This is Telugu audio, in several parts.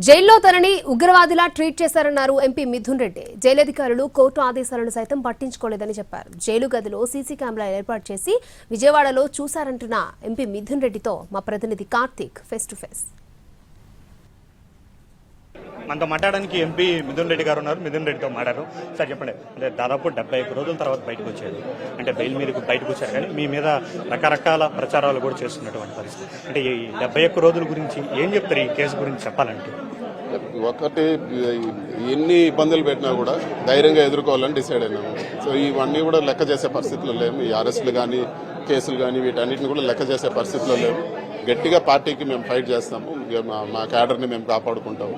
జైల్లో తనని ఉగ్రవాదిలా ట్రీట్ చేశారన్నారు ఎంపీ మిథున్ రెడ్డి. జైలధికారులు కోర్టు ఆదేశాలను సైతం పట్టించుకోలేదని చెప్పారు. జైలు గదిలో సీసీ కెమెరా ఏర్పాటు చేసి విజయవాడలో చూశారంటున్న ఎంపీ మిథున్ రెడ్డితో మా ప్రతినిధి కార్తీక్ ఫేస్ టు ఫేస్. మనతో మాట్లాడడానికి ఎంపీ మిథున్ రెడ్డి గారు ఉన్నారు. మిథున్ రెడ్డితో మాట్లాడారు. సార్ చెప్పండి, అంటే దాదాపు 71 రోజుల తర్వాత బయటకు వచ్చారు, అంటే బెయిల్ మీదకు బయటకు వచ్చారు, కానీ మీ మీద రకరకాల ప్రచారాలు కూడా చేస్తున్నటువంటి పరిస్థితి. అంటే ఈ 71 రోజుల గురించి ఏం చెప్తారు ఈ కేసు గురించి చెప్పాలంటే? ఒకటి, ఎన్ని ఇబ్బందులు పెట్టినా కూడా ధైర్యంగా ఎదుర్కోవాలని డిసైడ్ అయినాము. సో ఇవన్నీ కూడా లెక్క చేసే పరిస్థితుల్లో లేము. ఈ అరెస్టులు కానీ కేసులు కానీ వీటన్నిటిని కూడా లెక్క చేసే పరిస్థితుల్లో లేవు. గట్టిగా పార్టీకి మేము ఫైట్ చేస్తాము. మా క్యాడర్ని మేము కాపాడుకుంటాము.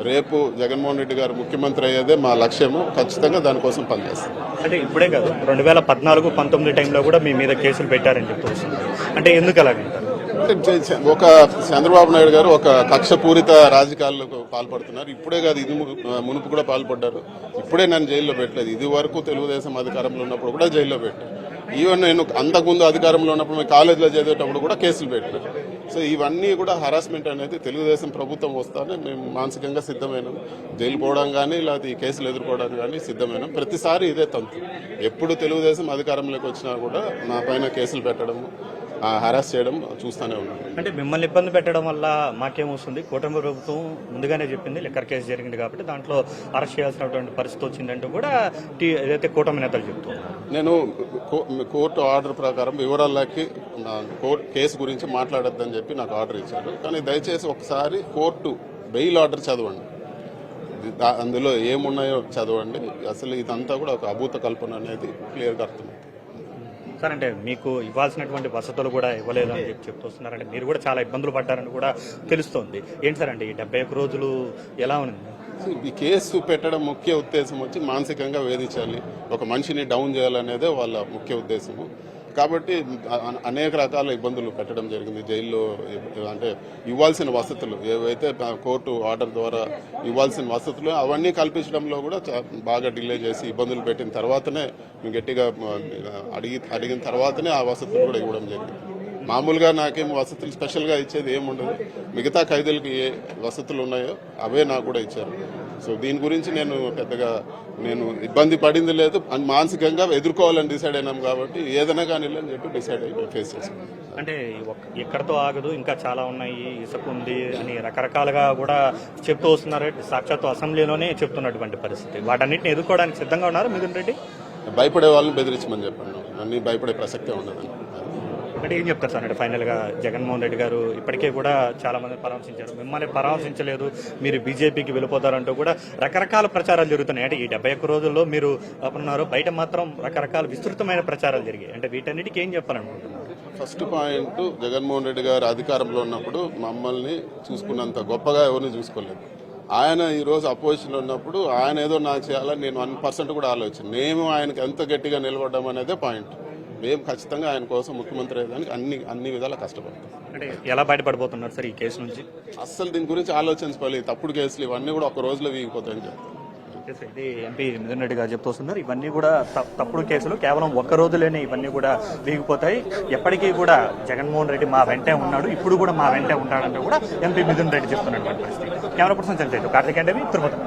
రేపు జగన్మోహన్ రెడ్డి గారు ముఖ్యమంత్రి అయ్యేదే మా లక్ష్యము. ఖచ్చితంగా దానికోసం పనిచేస్తాం. అంటే ఇప్పుడే కాదు, 2014-19 టైంలో కూడా మీ మీద కేసులు పెట్టారని చెప్తూ వస్తుంది. అంటే ఎందుకు అలాగంటారు? అంటే ఒక చంద్రబాబు నాయుడు గారు ఒక కక్షపూరిత రాజకీయాలకు పాల్పడుతున్నారు. ఇప్పుడే కాదు, ఇది మునుపు కూడా పాల్పడ్డారు. ఇప్పుడే నన్ను జైల్లో పెట్టలేదు. ఇది వరకు తెలుగుదేశం అధికారంలో ఉన్నప్పుడు కూడా జైల్లో పెట్టారు. ఈవెన్ నేను అంతకుముందు అధికారంలో ఉన్నప్పుడు మేము కాలేజీలో చదివేటప్పుడు కూడా కేసులు పెట్టారు. సో ఇవన్నీ కూడా హరాస్మెంట్ అనేది తెలుగుదేశం ప్రభుత్వం వస్తానే మేము మానసికంగా సిద్ధమైనాం. జైలు పోవడం కానీ లేకపోతే ఈ కేసులు ఎదుర్కోవడానికి కానీ సిద్ధమైనాం. ప్రతిసారి ఇదే తంతు. ఎప్పుడు తెలుగుదేశం అధికారంలోకి వచ్చినా కూడా నా పైన కేసులు పెట్టడం, హరాస్ చేయడం చూస్తూనే ఉన్నాం. అంటే మిమ్మల్ని ఇబ్బంది పెట్టడం వల్ల మాకేమొస్తుంది? కూటమి ప్రభుత్వం ముందుగానే చెప్పింది లిక్కర్ కేసు జరిగింది కాబట్టి దాంట్లో అరెస్ట్ చేయాల్సినటువంటి పరిస్థితి వచ్చిందంటూ కూడా ఏదైతే కూటమి నేతలు చెప్తున్నారు. నేను కోర్టు ఆర్డర్ ప్రకారం వివరాలకి కేసు గురించి మాట్లాడొద్దని చెప్పి నాకు ఆర్డర్ ఇచ్చారు. కానీ దయచేసి ఒకసారి కోర్టు బెయిల్ ఆర్డర్ చదవండి. అందులో ఏమున్నాయో చదవండి. అసలు ఇదంతా కూడా ఒక అభూత కల్పన అనేది క్లియర్గా అర్థమవుతుంది. సార్, అంటే మీకు ఇవ్వాల్సినటువంటి వసతులు కూడా ఇవ్వలేదు అని చెప్తూ వస్తున్నారు. అంటే మీరు కూడా చాలా ఇబ్బందులు పడ్డారని కూడా తెలుస్తోంది. ఏంటి సార్ అంటే ఈ 71 రోజులు ఎలా ఉంది? ఈ కేసు పెట్టడం ముఖ్య ఉద్దేశం వచ్చి మానసికంగా వేధించాలి, ఒక మనిషిని డౌన్ చేయాలనేదే వాళ్ళ ముఖ్య ఉద్దేశము. కాబట్టి అనేక రకాల ఇబ్బందులు పెట్టడం జరిగింది. జైల్లో అంటే ఇవ్వాల్సిన వసతులు ఏవైతే కోర్టు ఆర్డర్ ద్వారా ఇవ్వాల్సిన వసతులు అవన్నీ కల్పించడంలో కూడా బాగా డిలే చేసి ఇబ్బందులు పెట్టిన తర్వాతనే గట్టిగా అడిగిన తర్వాతనే ఆ వసతులు కూడా ఇవ్వడం జరిగింది. మామూలుగా నాకేం వసతులు స్పెషల్గా ఇచ్చేది ఏముండదు. మిగతా ఖైదీలకు ఏ వసతులు ఉన్నాయో అవే నాకు కూడా ఇచ్చారు. సో దీని గురించి నేను పెద్దగా ఇబ్బంది పడింది లేదు. మానసికంగా ఎదుర్కోవాలని డిసైడ్ అయినాం కాబట్టి ఏదైనా కానీ అని చెప్పి డిసైడ్ అయిపోయి ఫేస్ చేసాం. అంటే ఎక్కడితో ఆగదు, ఇంకా చాలా ఉన్నాయి, ఇసుక ఉంది అని రకరకాలుగా కూడా చెప్తూ వస్తున్నారు. సాక్షాత్తు అసెంబ్లీలోనే చెప్తున్నటువంటి పరిస్థితి. వాటన్నిటిని ఎదుర్కోవడానికి సిద్ధంగా ఉన్నారు మిథున్ రెడ్డి? భయపడే వాళ్ళని బెదిరించమని చెప్పండి. అన్ని భయపడే ప్రసక్తే ఉండదని. అంటే ఏం చెప్తారు సార్? అంటే ఫైనల్గా జగన్మోహన్ రెడ్డి గారు ఇప్పటికే కూడా చాలా మంది పరామర్శించారు, మిమ్మల్ని పరామర్శించలేదు, మీరు బీజేపీకి వెళ్ళిపోతారంటూ కూడా రకరకాల ప్రచారాలు జరుగుతున్నాయి. అంటే ఈ 71 రోజుల్లో మీరు ఉన్నారు, బయట మాత్రం రకరకాల విస్తృతమైన ప్రచారాలు జరిగాయి. అంటే వీటన్నిటికీ ఏం చెప్పాలనుకుంటున్నారు? ఫస్ట్ పాయింట్, జగన్మోహన్ రెడ్డి గారు అధికారంలో ఉన్నప్పుడు మమ్మల్ని చూసుకున్నంత గొప్పగా ఎవరిని చూసుకోలేదు. ఆయన ఈరోజు అపోజిషన్లో ఉన్నప్పుడు ఆయన ఏదో నాకు చేయాలని నేను 1% కూడా ఆలోచన. మేము ఆయనకు ఎంత గట్టిగా నిలబడ్డాం అనేదే పాయింట్. మేము ఖచ్చితంగా ఆయన కోసం ముఖ్యమంత్రి అయ్యేదానికి అన్ని విధాలా కష్టపడతాం. అంటే ఎలా బయటపడిపోతున్నారు సార్ ఈ కేసు నుంచి? అస్సలు దీని గురించి ఆలోచించుకోవాలి. తప్పుడు కేసులు ఇవన్నీ కూడా ఒక రోజులో వీగిపోతాయని చెప్తాం. ఇది ఎంపీ మిథున్ రెడ్డి గారు చెప్తున్నారు. ఇవన్నీ కూడా తప్పుడు కేసులు, కేవలం ఒక్క రోజులోనే ఇవన్నీ కూడా వీగిపోతాయి. ఎప్పటికీ కూడా జగన్మోహన్ రెడ్డి మా వెంటే ఉన్నాడు, ఇప్పుడు కూడా మా వెంటే ఉంటాడంటే కూడా ఎంపీ మిథున్ రెడ్డి చెప్తున్నటువంటి పరిస్థితి. Camera person Chandrasekhar, Karthikeya, Tirupati.